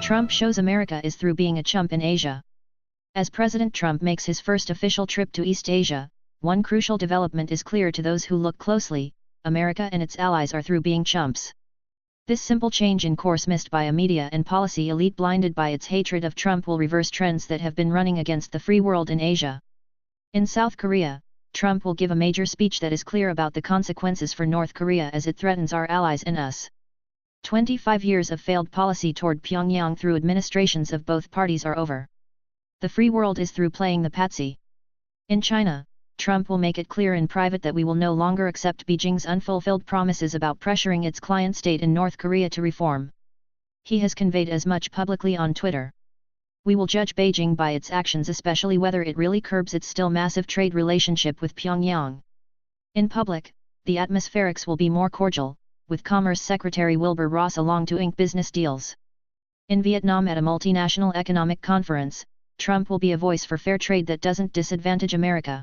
Trump shows America is through being a chump in Asia. As President Trump makes his first official trip to East Asia, one crucial development is clear to those who look closely: America and its allies are through being chumps. This simple change in course missed by a media and policy elite blinded by its hatred of Trump will reverse trends that have been running against the free world in Asia. In South Korea, Trump will give a major speech that is clear about the consequences for North Korea as it threatens our allies and us. 25 years of failed policy toward Pyongyang through administrations of both parties are over. The free world is through playing the patsy. In China, Trump will make it clear in private that we will no longer accept Beijing's unfulfilled promises about pressuring its client state in North Korea to reform. He has conveyed as much publicly on Twitter. We will judge Beijing by its actions, especially whether it really curbs its still massive trade relationship with Pyongyang. In public, the atmospherics will be more cordial, with Commerce Secretary Wilbur Ross along to ink business deals. In Vietnam at a multinational economic conference, Trump will be a voice for fair trade that doesn't disadvantage America.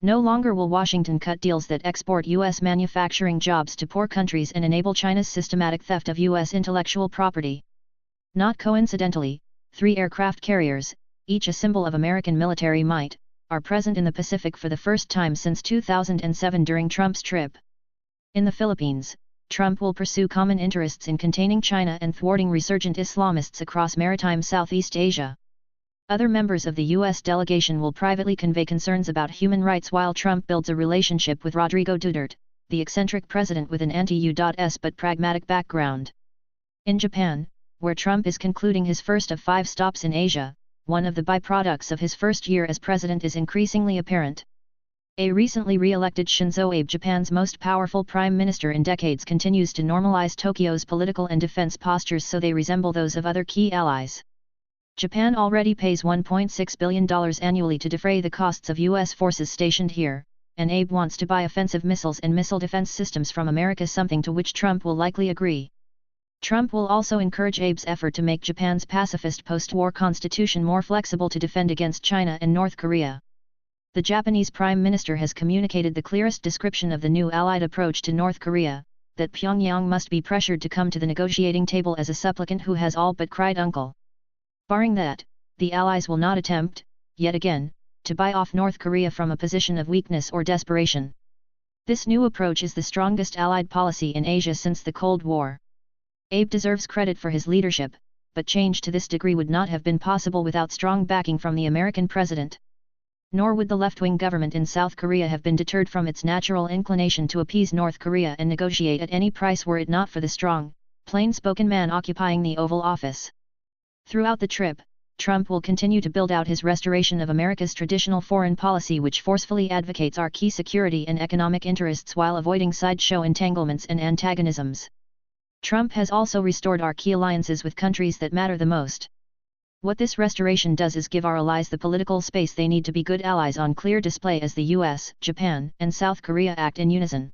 No longer will Washington cut deals that export U.S. manufacturing jobs to poor countries and enable China's systematic theft of U.S. intellectual property. Not coincidentally, 3 aircraft carriers, each a symbol of American military might, are present in the Pacific for the first time since 2007 during Trump's trip. In the Philippines, Trump will pursue common interests in containing China and thwarting resurgent Islamists across maritime Southeast Asia. Other members of the U.S. delegation will privately convey concerns about human rights while Trump builds a relationship with Rodrigo Duterte, the eccentric president with an anti-U.S. but pragmatic background. In Japan, where Trump is concluding his first of 5 stops in Asia, one of the byproducts of his first year as president is increasingly apparent. A recently re-elected Shinzo Abe, Japan's most powerful prime minister in decades, continues to normalize Tokyo's political and defense postures so they resemble those of other key allies. Japan already pays $1.6 billion annually to defray the costs of U.S. forces stationed here, and Abe wants to buy offensive missiles and missile defense systems from America, something to which Trump will likely agree. Trump will also encourage Abe's effort to make Japan's pacifist post-war constitution more flexible to defend against China and North Korea. The Japanese Prime Minister has communicated the clearest description of the new Allied approach to North Korea, that Pyongyang must be pressured to come to the negotiating table as a supplicant who has all but cried uncle. Barring that, the Allies will not attempt, yet again, to buy off North Korea from a position of weakness or desperation. This new approach is the strongest Allied policy in Asia since the Cold War. Abe deserves credit for his leadership, but change to this degree would not have been possible without strong backing from the American president. Nor would the left-wing government in South Korea have been deterred from its natural inclination to appease North Korea and negotiate at any price were it not for the strong, plain-spoken man occupying the Oval Office. Throughout the trip, Trump will continue to build out his restoration of America's traditional foreign policy, which forcefully advocates our key security and economic interests while avoiding sideshow entanglements and antagonisms. Trump has also restored our key alliances with countries that matter the most. What this restoration does is give our allies the political space they need to be good allies on clear display as the US, Japan, and South Korea act in unison.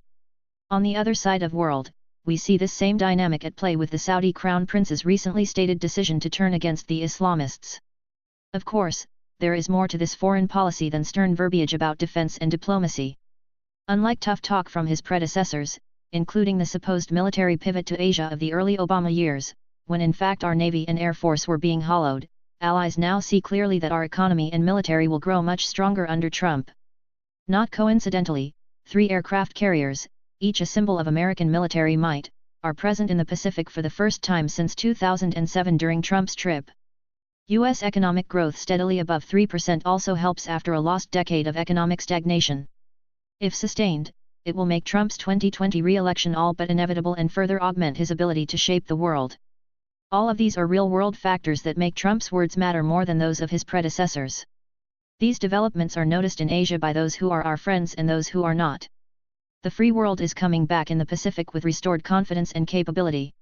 On the other side of world, we see this same dynamic at play with the Saudi Crown Prince's recently stated decision to turn against the Islamists. Of course, there is more to this foreign policy than stern verbiage about defense and diplomacy. Unlike tough talk from his predecessors, including the supposed military pivot to Asia of the early Obama years, when in fact our Navy and Air Force were being hollowed, allies now see clearly that our economy and military will grow much stronger under Trump. Not coincidentally, 3 aircraft carriers, each a symbol of American military might, are present in the Pacific for the first time since 2007 during Trump's trip. U.S. economic growth steadily above 3% also helps after a lost decade of economic stagnation. If sustained, it will make Trump's 2020 re-election all but inevitable and further augment his ability to shape the world. All of these are real-world factors that make Trump's words matter more than those of his predecessors. These developments are noticed in Asia by those who are our friends and those who are not. The free world is coming back in the Pacific with restored confidence and capability.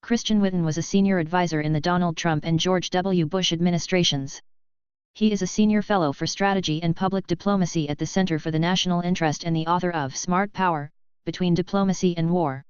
Christian Whitten was a senior advisor in the Donald Trump and George W. Bush administrations. He is a senior fellow for strategy and public diplomacy at the Center for the National Interest and the author of Smart Power: Between Diplomacy and War.